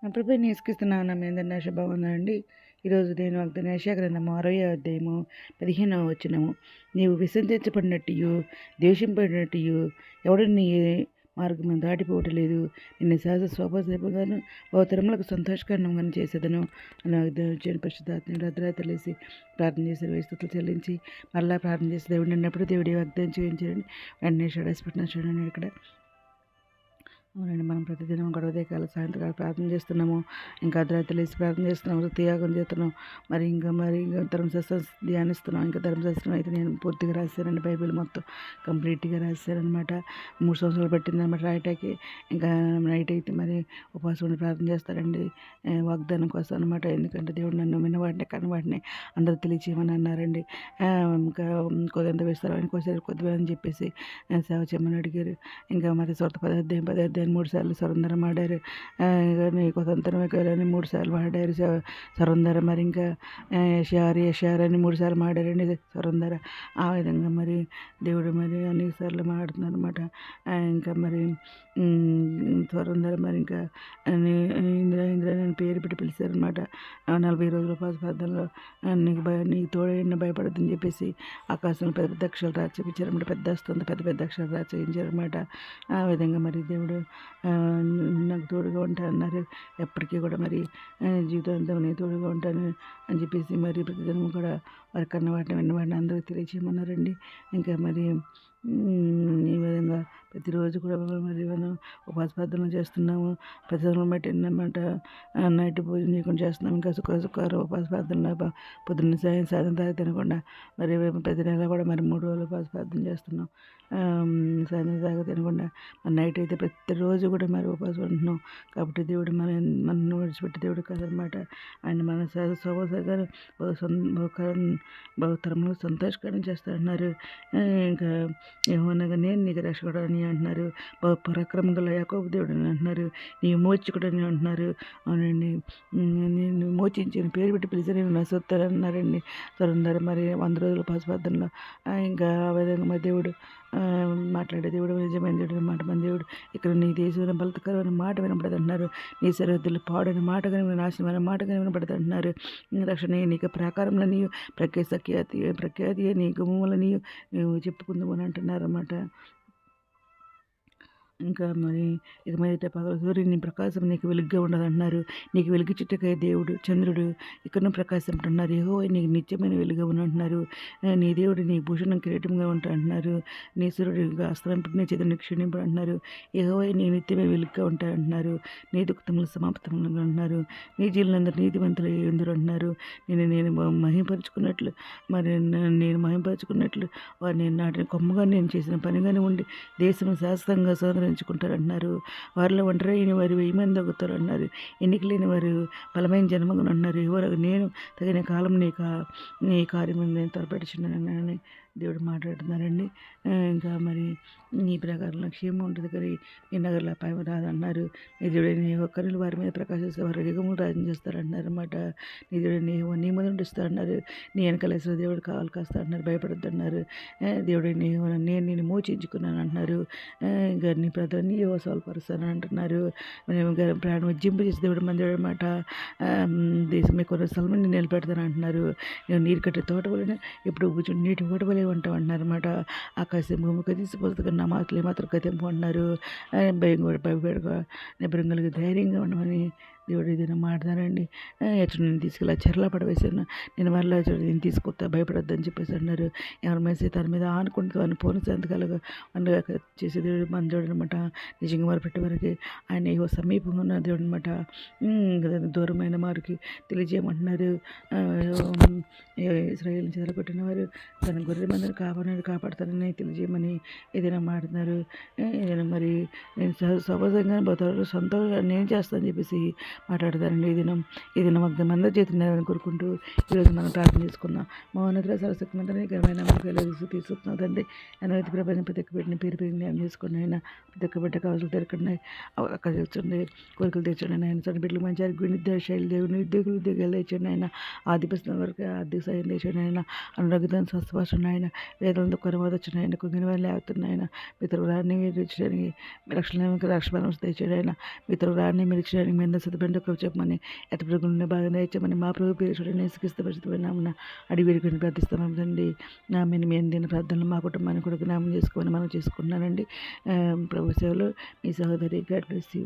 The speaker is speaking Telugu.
ప్రభువైన యేసుక్రీస్తునామమున మీ అందరికీ శుభవందనాలండి. ఈరోజు దేవుని వాగ్దానం యెషయా గ్రంథము 60వ అధ్యాయము 15వ వచనము. నీవు విసర్జించబడినట్టు ద్వేషింపబడినట్టు ఎవడు నీ మార్గము దాటిపోవటలేదు. నిన్ను సహజ స్వభావగాను బహుతరములకు సంతోషకరంగాను చేసేదను అని వాగ్దానం పరిశుద్ధాత్మ అర్ధరాత్రి లేసి ప్రార్థన చేసి స్థుతులు చెల్లించి మళ్ళీ ప్రార్థన చేసి దేవుడు అన్నప్పుడు దేవుడి వాగ్దానం చేయించండి. వెంటనే షడస్పెట్టిన చూడండి ఇక్కడ. అవునండి, మనం ప్రతిదినం ఉదయకాల సాయంత్రకాలం ప్రార్థన చేస్తున్నాము. ఇంకా అర్ధరాత్రి లేసి ప్రార్థన చేస్తున్నాము, త్యాగం చేస్తున్నాం. ఇంకా ధర్మశాస్త్రం ధ్యానిస్తున్నాం. ఇంకా ధర్మశాస్త్రం అయితే నేను పూర్తిగా రాశానండి. బైబిల్ మొత్తం కంప్లీట్గా రాశానమాట. 3 సంవత్సరాలు పట్టిందనమాట రాయటానికి. ఇంకా నైట్ అయితే మరి ఉపవాసం ఉండి ప్రార్థన చేస్తారండి వాగ్దానం కోసం అనమాట. ఎందుకంటే దేవుడు నన్ను విన్నవాటిని కన్నవాటిని అందరూ తెలియచేయమని అన్నారండి. ఇంకా కొద్దింత వేస్తారు ఇంకోసారి కొద్దిగా అని చెప్పేసి సేవ చేయమని అడిగారు. ఇంకా మరి సొంత 10 అధ్యాయం 3 సార్లు సరందరం ఆడారు. నీకు స్వతంత్రమే కావాలని 3 సార్లు ఆడారు సరందర. మరి ఇంకా యషార్ అని 3 సార్లు ఆడారండి సరందర. ఆ విధంగా మరి దేవుడు మరి అనేక సార్లు మాడుతున్నారు అనమాట. ఇంకా మరి సరందర మరి ఇంకా ఇంద్ర అని పేరు పెట్టి పిలిచారనమాట. 40 రోజుల ప్రార్థనలో నీకు తోడైన భయపడద్దని చెప్పేసి ఆకాశంలో పెద్ద పెద్ద అక్షరాలు రాయించారనమాట. పెద్ద వస్తుంది పెద్ద అక్షరాలు రాయించారనమాట. ఆ విధంగా మరి దేవుడు నాకు తోడుగా ఉంటానన్నారు. ఎప్పటికీ కూడా మరి జీవితాంతం నేను తోడుగా ఉంటాను అని చెప్పేసి మరి ప్రతిదినం కూడా వారి కన్న వాటిని విన్నవాడిని అందరికీ తెలియచేయమన్నారండి. ఇంకా మరి ఈ విధంగా ప్రతిరోజు కూడా మరి మనం ఉపవాస ప్రార్థనలు చేస్తున్నాము. ప్రతిదినం బట్టి అన్నమాట. నైట్ భోజనం చేయకుండా చేస్తున్నాం. ఇంకా శుక్రవారం ఉపవాస ప్రార్థనలు పొద్దున్న సాయంత్రం దాకా తినకుండా మరి ప్రతి నెల కూడా మరి 3 రోజులు ఉపవాస ప్రార్థన చేస్తున్నాం. సాయంత్రం దాకా తినకుండా మరి నైట్ అయితే ప్రతిరోజు కూడా మరి ఉపవాసం ఉంటున్నాం. కాబట్టి దేవుడు మనల్ని విడిచిపెట్టి దేవుడు కాదనమాట. ఆయన మన స్వభావంగా బహుతరములు సంతోషకరం చేస్తారన్నారు. ఇంకా ఏమనగా నేను నీకు రక్షకుడని అంటున్నారు. పరాక్రమం గల యాకోబు దేవుడు అని అంటున్నారు. నీ మోచకుడని అంటున్నారు. అవునండి, నేను మోచించి పేరు పెట్టి పిలిచి నేను నశొత్తారన్నారండి. సరందరూ మరి 100 రోజుల పశుపార్థనలో ఇంకా ఆ విధంగా మరి దేవుడు మాట్లాడే దేవుడు నిజమైన దేవుడు మాట మన దేవుడు. ఇక్కడ నీ దేశంలో బలతకరమైన మాట వినపడదు అంటున్నారు. నీ సరిహద్దులు పాడని మాట కానీ నాశనమైన మాట కానీ వినపడదు అంటున్నారు. రక్షణ నీకు ప్రాకారంలో నీవు ప్రఖ్యాతి నీ గుమ్మల నీవు చెప్పుకుందామని అంటున్నారు అన్నమాట. ఇంకా మరి ఇక మీదట పగలు సూర్యుని ప్రకాశం నీకు వెలుగ్గా ఉండదంటున్నారు. నీకు వెలుగుచుట్టకై దేవుడు చంద్రుడు ఇక్కడ ప్రకాశింటున్నారు. ఏహో నీకు నిత్యమైన వెలుగుగా ఉంటున్నారు. నీ దేవుడు నీ భూషణం కిరీటంగా ఉంటా అంటున్నారు. నీ సూర్యుడు అస్తమింపుడు నీ చేతుని క్షీణింపుడు అంటున్నారు. ఏహో నీ నిత్యమైన వెలుగుగా ఉంటా అంటున్నారు. నీ దుఃఖములు సమాప్తములుగా అంటున్నారు. నీ జీవులందరూ నీతివంతులు ఎందురు అంటున్నారు. నేను మహింపరుచుకున్నట్లు మరి నేను మహింపరుచుకున్నట్లు వారు నేను నాటిన కొమ్మగా నేను చేసిన పనిగానే ఉండి దేశం శాశ్వతంగా ఎంచుకుంటారంటున్నారు. వారిలో ఒంటరైన వారు 1000 మంది దొంగతారు అన్నారు. ఎన్నిక లేని వారు బలమైన జన్మగా అన్నారు. ఎవరు నేను తగిన కాలం నీ కార్యం నేను త్వరపెట్టుచున్నానని దేవుడు మాట్లాడుతున్నారండి. ఇంకా మరి ఈ ప్రకారంలో క్షేమం ఉంటుంది కానీ ఈ నగరంలో అపాయం రాదన్నారు. నిజుడైన ఒక్కరిని వారి మీద ప్రకాశిస్తే వారు యుగములు రాజ్యం చేస్తారన్నారు అనమాట. నిజుడైన నీ ముందు ఉండిస్తారన్నారు. నీ వెనకలేసిన దేవుడు కావాలి కాస్తా అంటున్నారు. భయపడద్దు అన్నారు. దేవుడైన నేను మోచించుకున్నాను అంటున్నారు. ఇంకా నీ ప్రజలని స్వల్పరుస్తాను అంటున్నారు. ప్రాణం ఉజ్జింపజేసి దేవుడు మన దేవుడు అనమాట. దేశం కొన్ని స్థలమని నిలబెడతాను అంటున్నారు. నేను నీరు కట్టే తోట వలన ఇప్పుడు నీటి తోట వలె ఉంటాం అంటున్నారు అనమాట. ఆకాశం భూమి కదిసిపోతుంది నా మాటలు ఏమాత్రం కదింపు అంటున్నారు. భయపడగా నిబ్రంగులకి ధైర్యంగా ఉండమని దేవుడు ఏదైనా మాట్లాడారండి. ఎక్కడ నేను తీసుకెళ్ళి చెరలా పడవేశాను. నేను మరలా నేను తీసుకొస్తా భయపడొద్దని చెప్పేసి అన్నారు. ఎవరి మెసేజ్ తన మీద ఆనుకుంటూ అని పూర్ణ సంతకాలుగా చేసే దేవుడు మన దేవుడు అనమాట. నిజంగా వారు పెట్టే వరకు ఆయన ఏవో సమీపంగా ఉన్న దేవుడు అనమాట. దూరమైన వారికి తెలియజేయమంటున్నారు. ఇశ్రాయేలుని చెదరగొట్టిన వారు తన గొర్రె మందిని కాపాడతానని తెలియజేయమని ఏదైనా మాట్లాడుతున్నారు. ఏదైనా మరి నేను సహజంగా పోతారు సొంతంగా నేను చేస్తానని చెప్పేసి మాట్లాడతారండి. ఈ దినం అందరి చేతున్నారని కోరుకుంటూ ఈరోజు మనం ప్రార్థన చేసుకుందాం. మౌనత సరస్వతి మంత్రాన్ని ఘనమైన తీసుకుంటుందండి. అనుమతి ప్రపంచం ప్రతి ఒక్క బిడ్డని పేరు న్యాయం చేసుకుని అయినా ప్రతి ఒక్క బిడ్డ కావాల్సి తెరకండి. అక్కడ తెచ్చండి, కోరికలు తెచ్చండి. ఆయన చని బిడ్డలు మంచి విద్యా శైలి దేవుని ఉద్యోగాలు తెచ్చండి. ఆయన ఆదిపస్తున్న వరకు ఆర్థిక సాయం తెచ్చండి. ఆయన అనురగ్ధాన్ని స్వస్థపరచండి. ఆయన వేదలతో కొరవదొచ్చిన ఆయన కొంగిన వాళ్ళు లేవుతున్న ఆయన మిత్రులు రాని మీరు ఇచ్చడానికి రక్షణ తెచ్చండి. ఆయన మిత్రులు రాని మీరు ఇచ్చడానికి మీద ఫ్రెండ్ ఒక చెప్పమని ఎత పురుగులను బాగా దయచేయమని మా ప్రభు పేరు చూడండి యేసుక్రీస్తు పరిశుద్ధమైన అడిగి వేడుకొని ప్రార్థిస్తాం తండ్రి. మేము మీ అందిన ప్రార్థనలు మా కుటుంబాన్ని కూడా జ్ఞాపకం చేసుకోమని మనం చేసుకుంటున్నానండి. ప్రభు సేవలో మీ సహోదరి. God bless you.